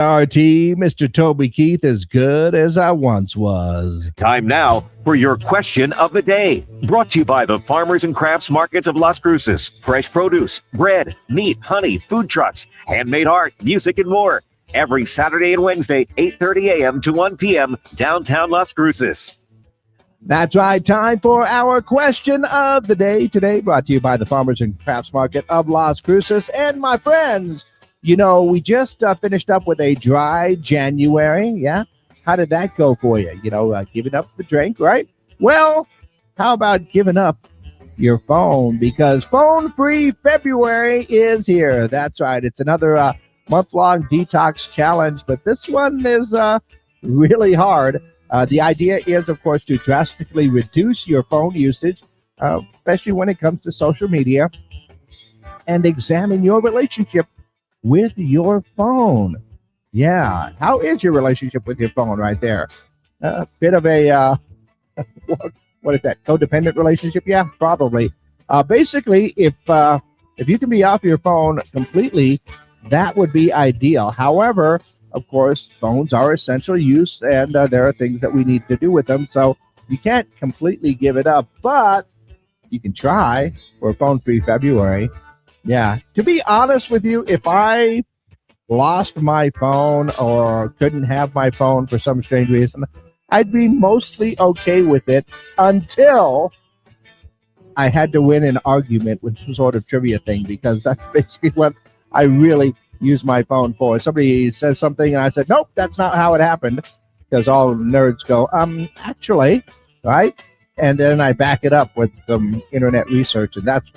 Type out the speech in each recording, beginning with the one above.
RT, Mr. Toby Keith, as good as I once was. Time now for your question of the day. Brought to you by the Farmers and Crafts Markets of Las Cruces. Fresh produce, bread, meat, honey, food trucks, handmade art, music, and more. Every Saturday and Wednesday, 8:30 a.m. to 1 p.m., downtown Las Cruces. That's right, time for our question of the day. Today, brought to you by the Farmers and Crafts Market of Las Cruces. And my friends, you know, we just finished up with a dry January. Yeah. How did that go for you? You know, giving up the drink, right? Well, how about giving up your phone? Because phone-free February is here. That's right. It's another month-long detox challenge, but this one is really hard. The idea is, of course, to drastically reduce your phone usage, especially when it comes to social media, and examine your relationship with your phone. Yeah. How is your relationship with your phone right there? A bit of a, what is that? Codependent relationship? Yeah, probably. Basically, if you can be off your phone completely, that would be ideal. However, of course, phones are essential use, and there are things that we need to do with them. So you can't completely give it up, but you can try for phone-free February. Yeah. To be honest with you, if I lost my phone or couldn't have my phone for some strange reason, I'd be mostly okay with it until I had to win an argument with some sort of trivia thing, because that's basically what I really use my phone for. Somebody says something and I said, nope, that's not how it happened, because all nerds go, actually, right? And then I back it up with some internet research, and that's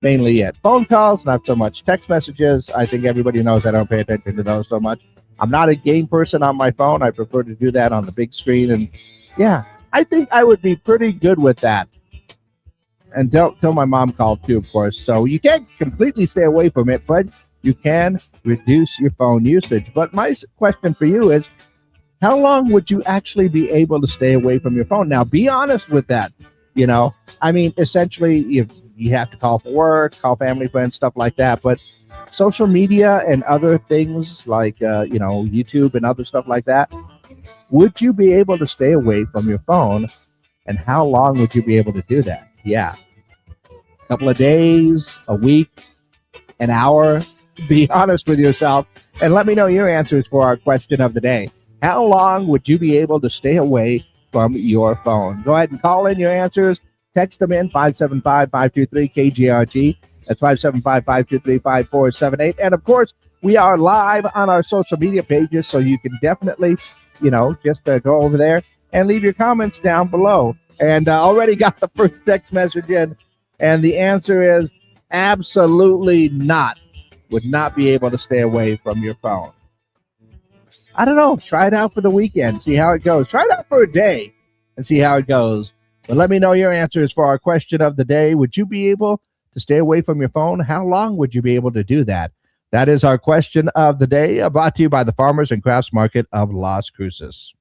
mainly it. Phone calls, not so much. Text messages, I think everybody knows I don't pay attention to those so much. I'm not a game person on my phone. I prefer to do that on the big screen. And yeah, I think I would be pretty good with that. And don't tell my mom called too, of course. So you can't completely stay away from it, but you can reduce your phone usage. But my question for you is, how long would you actually be able to stay away from your phone? Now, be honest with that. You know, I mean, essentially, if you have to call for work, call family, friends, stuff like that. But social media and other things like, YouTube and other stuff like that, would you be able to stay away from your phone? And how long would you be able to do that? Yeah. A couple of days, a week, an hour. Be honest with yourself and let me know your answers for our question of the day. How long would you be able to stay away from your phone? Go ahead and call in your answers. Text them in, 575-523-KGRT. That's 575-523-5478. And, of course, we are live on our social media pages, so you can definitely, just go over there and leave your comments down below. And I already got the first text message in, and the answer is absolutely not. Would not be able to stay away from your phone. I don't know. Try it out for the weekend. See how it goes. Try it out for a day and see how it goes. But let me know your answers for our question of the day. Would you be able to stay away from your phone? How long would you be able to do that? That is our question of the day, brought to you by the Farmers and Crafts Market of Las Cruces.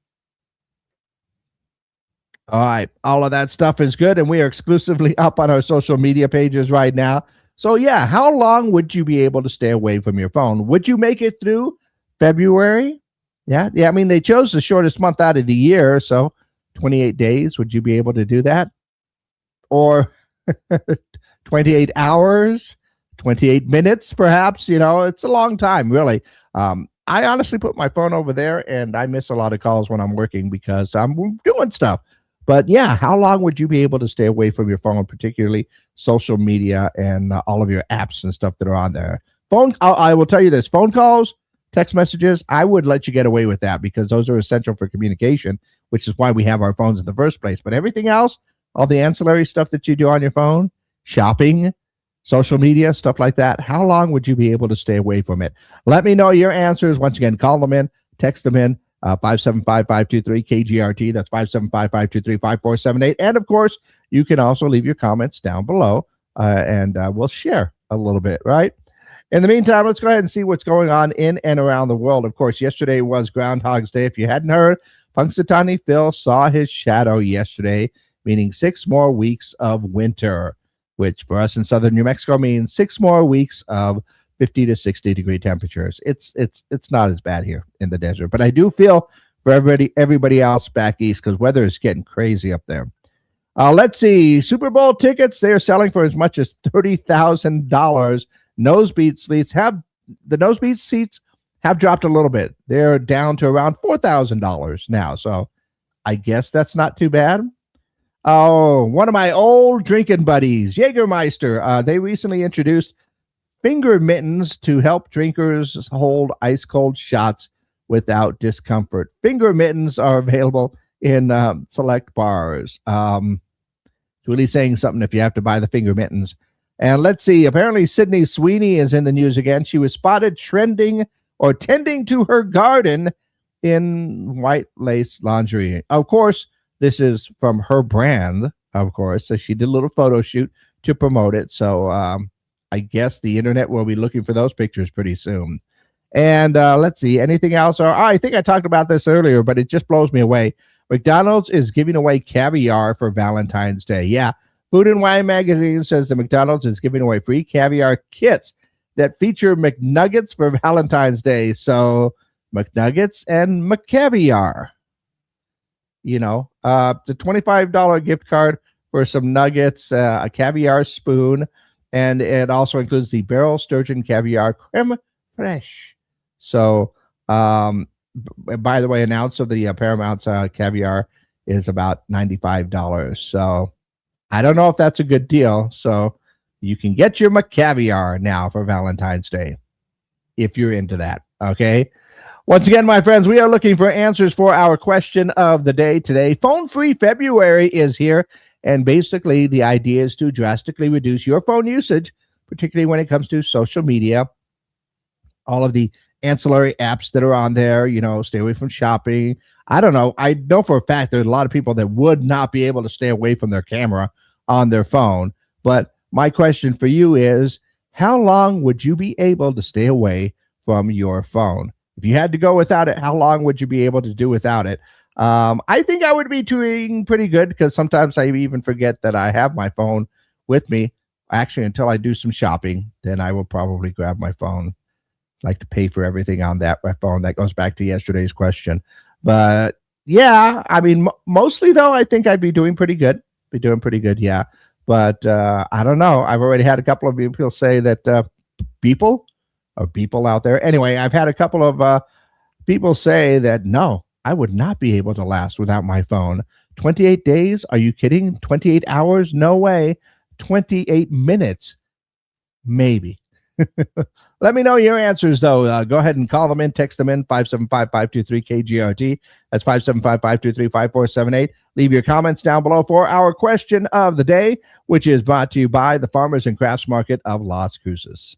All right. All of that stuff is good, and we are exclusively up on our social media pages right now. So, yeah, how long would you be able to stay away from your phone? Would you make it through February? Yeah. I mean, they chose the shortest month out of the year, so 28 days. Would you be able to do that? Or 28 hours, 28 minutes, perhaps? It's a long time, really. I honestly put my phone over there, and I miss a lot of calls when I'm working because I'm doing stuff. But yeah, how long would you be able to stay away from your phone, particularly social media and all of your apps and stuff that are on there? I will tell you this, phone calls, text messages, I would let you get away with that because those are essential for communication, which is why we have our phones in the first place. But everything else, all the ancillary stuff that you do on your phone, shopping, social media, stuff like that, how long would you be able to stay away from it? Let me know your answers. Once again, call them in, text them in, 575-523-KGRT. That's 575-523-5478. And, of course, you can also leave your comments down below, and we'll share a little bit, right? In the meantime, let's go ahead and see what's going on in and around the world. Of course, yesterday was Groundhog's Day. If you hadn't heard, Punxsutawney Phil saw his shadow yesterday, meaning 6 more weeks of winter, which for us in southern New Mexico means 6 more weeks of 50 to 60 degree temperatures. It's not as bad here in the desert, but I do feel for everybody else back east because weather is getting crazy up there. Let's see. Super Bowl tickets, they're selling for as much as $30,000. Nosebleed seats have dropped a little bit. They're down to around $4,000 now. So I guess that's not too bad. Oh, one of my old drinking buddies, Jägermeister, they recently introduced finger mittens to help drinkers hold ice cold shots without discomfort. Finger mittens are available in select bars. It's really saying something if you have to buy the finger mittens. And let's see, apparently Sydney Sweeney is in the news again. She was spotted tending to her garden in white lace lingerie. Of course, this is from her brand, of course. So she did a little photo shoot to promote it. So I guess the internet will be looking for those pictures pretty soon. And let's see, anything else? I think I talked about this earlier, but it just blows me away. McDonald's is giving away caviar for Valentine's Day. Yeah, Food and Wine magazine says that McDonald's is giving away free caviar kits that feature McNuggets for Valentine's Day. So McNuggets and McCaviar. You know, the $25 gift card for some nuggets, a caviar spoon, and it also includes the Barrel Sturgeon Caviar Creme Fraiche. So, by the way, an ounce of the Paramount's caviar is about $95. So, I don't know if that's a good deal. So, you can get your McCaviar now for Valentine's Day if you're into that. Okay. Once again, my friends, we are looking for answers for our question of the day today. Phone Free February is here. And basically, the idea is to drastically reduce your phone usage, particularly when it comes to social media, all of the ancillary apps that are on there, you know, stay away from shopping. I don't know. I know for a fact there's a lot of people that would not be able to stay away from their camera on their phone. But my question for you is, how long would you be able to stay away from your phone? If you had to go without it, how long would you be able to do without it? I think I would be doing pretty good because sometimes I even forget that I have my phone with me. Actually, until I do some shopping, then I will probably grab my phone. Like to pay for everything on my phone. That goes back to yesterday's question. But yeah, I mean, mostly though, I think I'd be doing pretty good. Yeah. But I don't know. I've already had a couple of people say that people out there. Anyway, I've had a couple of people say that, no, I would not be able to last without my phone. 28 days? Are you kidding? 28 hours? No way. 28 minutes? Maybe. Let me know your answers, though. Go ahead and call them in, text them in, 575-523-KGRT. That's 575-523-5478. Leave your comments down below for our question of the day, which is brought to you by the Farmers and Crafts Market of Las Cruces.